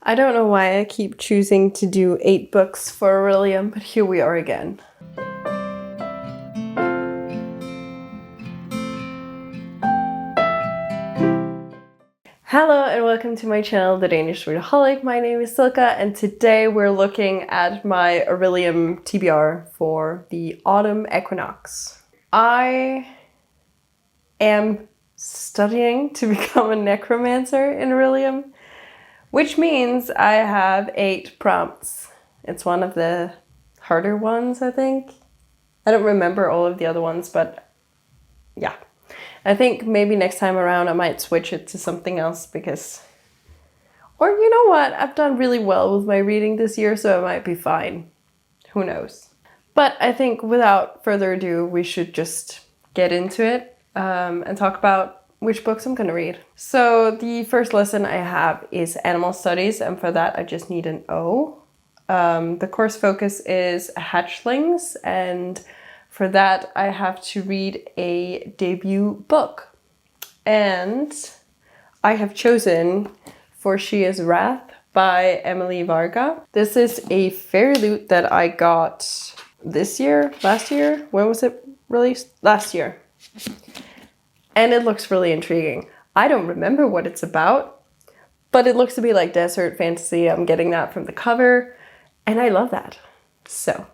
I don't know why I keep choosing to do 8 books for Orilium, but here we are again. Hello and welcome to my channel, The Danish Readaholic. My name is Silka and today we're looking at my Orilium TBR for the autumn equinox. I am studying to become a necromancer in Orilium, which means I have 8 prompts. It's one of the harder ones, I think. I don't remember all of the other ones, but yeah. I think maybe next time around I might switch it to something else because... Or you know what? I've done really well with my reading this year, so it might be fine. Who knows? But I think without further ado, we should just get into it and talk about which books I'm gonna read. So the first lesson I have is Animal Studies, and for that I just need an O. The course focus is hatchlings, and for that I have to read a debut book. And I have chosen For Hiiya's Wrath by Emily Varga. This is a fairy loot that I got this year, last year. When was it released? Last year. And it looks really intriguing. I don't remember what it's about, but it looks to be like desert fantasy. I'm getting that from the cover, and I love that. So,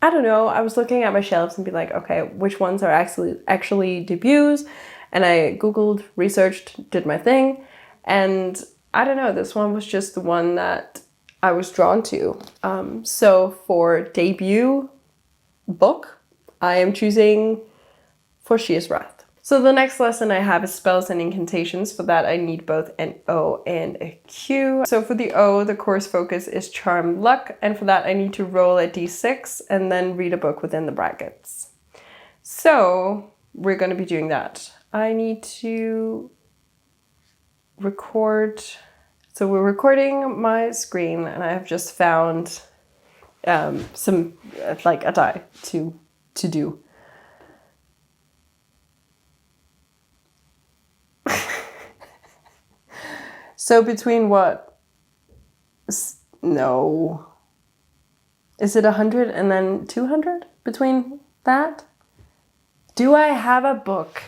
I don't know, I was looking at my shelves and be like, okay, which ones are actually debuts? And I Googled, researched, did my thing, and I don't know, this one was just the one that I was drawn to. So for debut book, I am choosing For Hiiya's Wrath. So the next lesson I have is spells and incantations. For that I need both an O and a Q. So for the O, the course focus is charm luck, and for that I need to roll a d6 and then read a book within the brackets. So we're going to be doing that. I need to record. So we're recording my screen, and I have just found some like a die to do. So between what? No. Is it 100 and then 200 between that? Do I have a book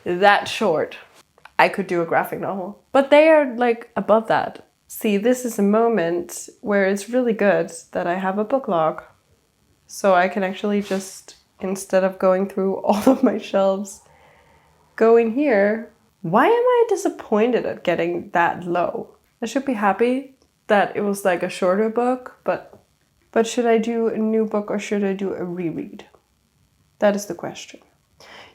that short? I could do a graphic novel, but they are like above that. See, this is a moment where it's really good that I have a book log. So I can actually just, instead of going through all of my shelves, go in here. Why am I disappointed at getting that low? I should be happy that it was like a shorter book, but should I do a new book or should I do a reread? That is the question.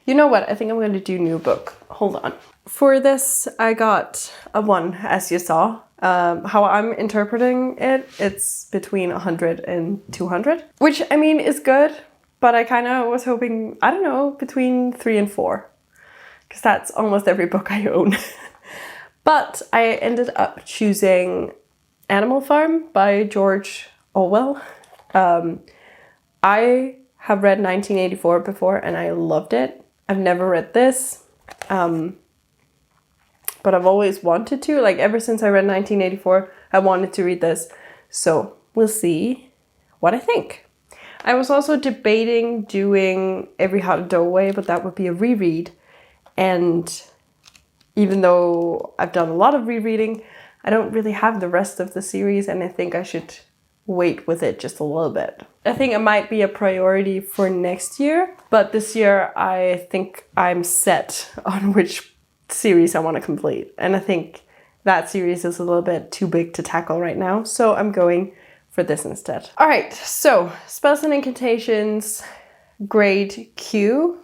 You know what? I think I'm going to do new book. Hold on. For this, I got a 1, as you saw. How I'm interpreting it, it's between 100 and 200, which I mean is good, but I kind of was hoping, I don't know, between 3 and 4. Because that's almost every book I own. But I ended up choosing Animal Farm by George Orwell. I have read 1984 before and I loved it. I've never read this, but I've always wanted to. Like ever since I read 1984, I wanted to read this. So we'll see what I think. I was also debating doing Every Hot Doorway, but that would be a reread. And even though I've done a lot of rereading, I don't really have the rest of the series, and I think I should wait with it just a little bit. I think it might be a priority for next year, but this year I think I'm set on which series I want to complete. And I think that series is a little bit too big to tackle right now, so I'm going for this instead. All right, so spells and incantations, grade Q.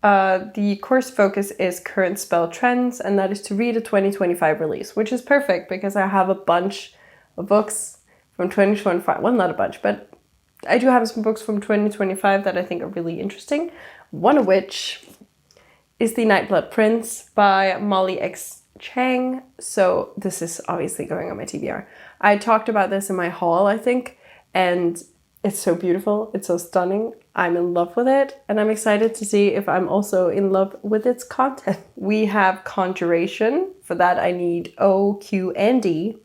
The course focus is current spell trends, and that is to read a 2025 release, which is perfect because I have a bunch of books from 2025. Well, not a bunch, but I do have some books from 2025 that I think are really interesting. One of which is The Nightblood Prince by Molly X. Chang. So this is obviously going on my TBR. I talked about this in my haul, I think, and it's so beautiful. It's so stunning. I'm in love with it, and I'm excited to see if I'm also in love with its content. We have Conjuration. For that I need O, Q, and D.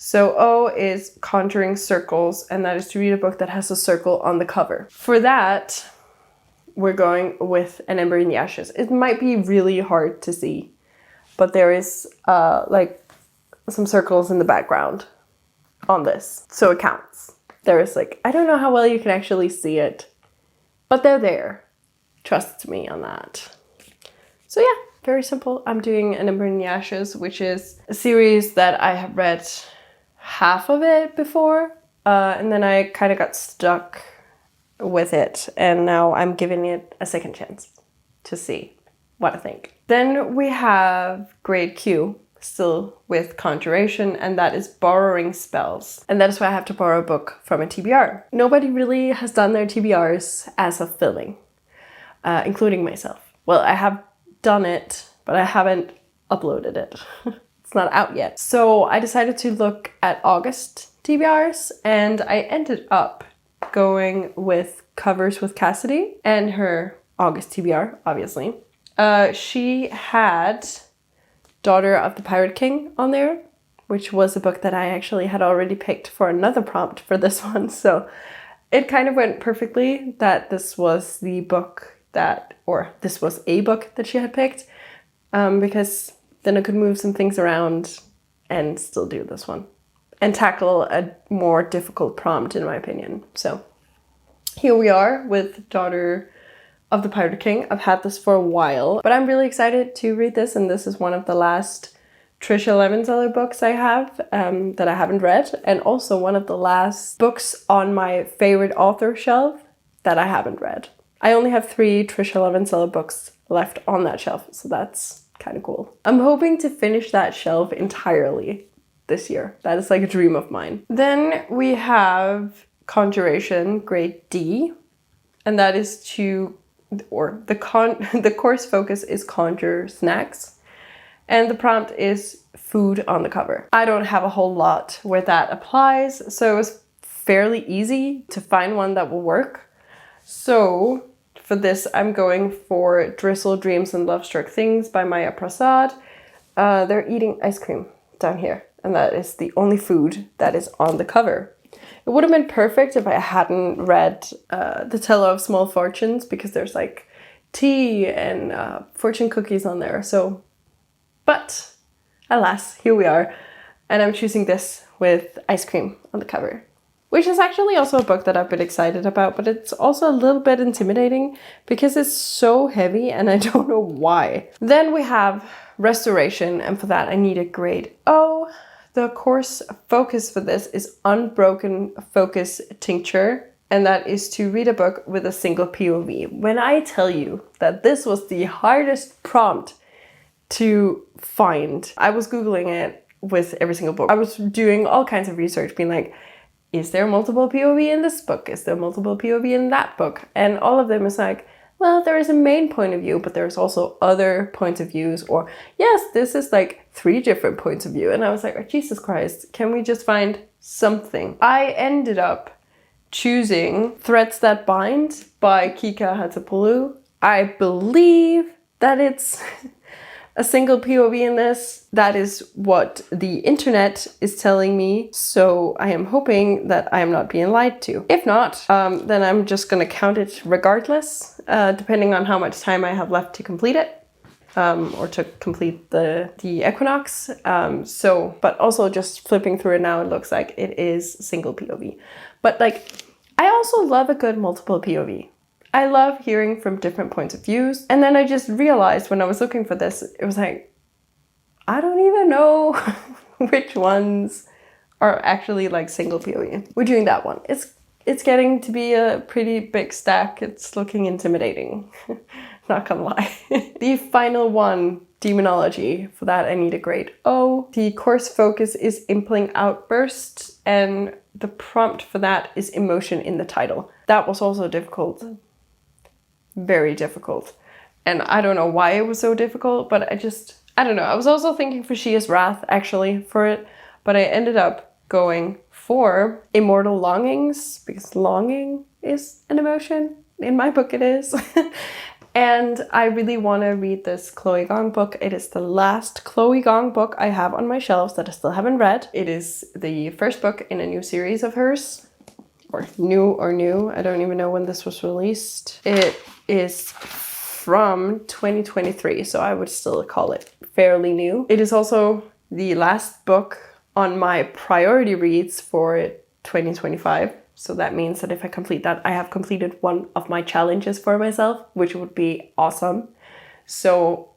So O is conjuring circles, and that is to read a book that has a circle on the cover. For that, we're going with An Ember in the Ashes. It might be really hard to see, but there is like some circles in the background on this, so it counts. There is like, I don't know how well you can actually see it, but they're there. Trust me on that. So yeah, very simple. I'm doing An Ember in the Ashes, which is a series that I have read half of it before, and then I kind of got stuck with it, and now I'm giving it a second chance to see what I think. Then we have grade Q, still with conjuration, and that is borrowing spells. And that is why I have to borrow a book from a TBR. Nobody really has done their TBRs as of filling, including myself. Well, I have done it, but I haven't uploaded it. It's not out yet. So I decided to look at August TBRs, and I ended up going with Covers with Cassidy and her August TBR, obviously. She had Daughter of the Pirate King on there, which was a book that I actually had already picked for another prompt for this one. So it kind of went perfectly that this was the book that, or this was a book that she had picked, because then I could move some things around and still do this one and tackle a more difficult prompt, in my opinion. So here we are with Daughter of the Pirate King. I've had this for a while, but I'm really excited to read this, and this is one of the last Trisha Levenseller books I have that I haven't read, and also one of the last books on my favorite author shelf that I haven't read. I only have 3 Trisha Levenseller books left on that shelf, so that's kind of cool. I'm hoping to finish that shelf entirely this year. That is like a dream of mine. Then we have Conjuration, grade D, and that is to, or the course focus is conjure snacks, and the prompt is food on the cover. I don't have a whole lot where that applies, so it was fairly easy to find one that will work. So for this, I'm going for Drizzle, Dreams and Love-Struck Things by Maya Prasad. They're eating ice cream down here, and that is the only food that is on the cover. It would have been perfect if I hadn't read The Teller of Small Fortunes, because there's like tea and fortune cookies on there. So, but alas, here we are. And I'm choosing this with ice cream on the cover, which is actually also a book that I've been excited about, but it's also a little bit intimidating because it's so heavy and I don't know why. Then we have Restoration, and for that I need a grade O. The course focus for this is Unbroken Focus Tincture, and that is to read a book with a single POV. When I tell you that this was the hardest prompt to find, I was Googling it with every single book. I was doing all kinds of research, being like, is there multiple POV in this book? Is there multiple POV in that book? And all of them is like, well, there is a main point of view, but there's also other points of views, or yes, this is like 3 different points of view. And I was like, oh, Jesus Christ, can we just find something? I ended up choosing Threads That Bind by Kika Hatapulu. I believe that it's a single POV in this. That is what the internet is telling me. So I am hoping that I am not being lied to. If not, then I'm just gonna count it regardless, depending on how much time I have left to complete it, or to complete the equinox. But also just flipping through it now, it looks like it is single POV. But like, I also love a good multiple POV. I love hearing from different points of views. And then I just realized when I was looking for this, it was like, I don't even know which ones are actually like single POV. We're doing that one. It's getting to be a pretty big stack. It's looking intimidating, not gonna lie. The final one, Demonology. For that I need a grade O. The course focus is Impling Outburst, and the prompt for that is Emotion in the Title. That was also difficult. Very difficult. And I don't know why it was so difficult, but I don't know. I was also thinking for Shia's Wrath actually for it, but I ended up going for Immortal Longings, because longing is an emotion. In my book it is. And I really want to read this Chloe Gong book. It is the last Chloe Gong book I have on my shelves that I still haven't read. It is the first book in a new series of hers. Or new. I don't even know when this was released. It is from 2023, so I would still call it fairly new. It is also the last book on my priority reads for 2025. So that means that if I complete that, I have completed one of my challenges for myself, which would be awesome. So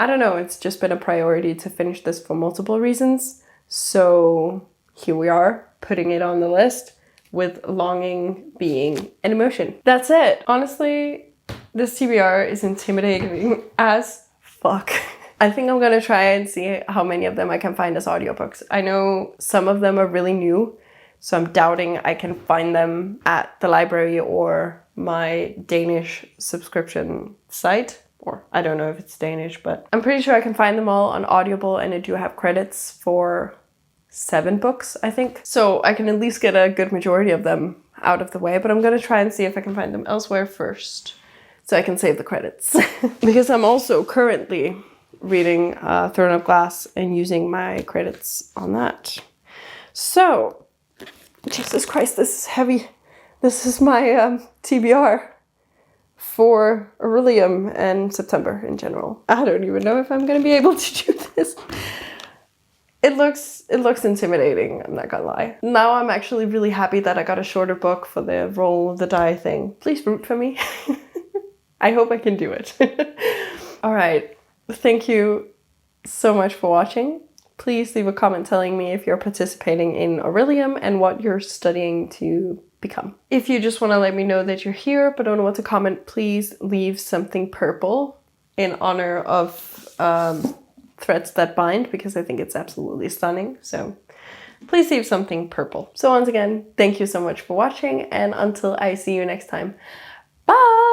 I don't know, it's just been a priority to finish this for multiple reasons. So here we are, putting it on the list, with longing being an emotion. That's it. Honestly, this TBR is intimidating as fuck. I think I'm gonna try and see how many of them I can find as audiobooks. I know some of them are really new, so I'm doubting I can find them at the library or my Danish subscription site. Or I don't know if it's Danish, but I'm pretty sure I can find them all on Audible, and I do have credits for 7 books, I think. So I can at least get a good majority of them out of the way, but I'm gonna try and see if I can find them elsewhere first, so I can save the credits. Because I'm also currently reading Throne of Glass and using my credits on that. So, Jesus Christ, this is heavy. This is my TBR for Orilium and September in general. I don't even know if I'm gonna be able to do this. It looks intimidating, I'm not gonna lie. Now I'm actually really happy that I got a shorter book for the roll of the die thing. Please root for me. I hope I can do it. All right, thank you so much for watching. Please leave a comment telling me if you're participating in Orilium and what you're studying to become. If you just want to let me know that you're here but don't know what to comment, please leave something purple in honor of Threads That Bind, because I think it's absolutely stunning. So please leave something purple. So once again, thank you so much for watching, and until I see you next time, bye!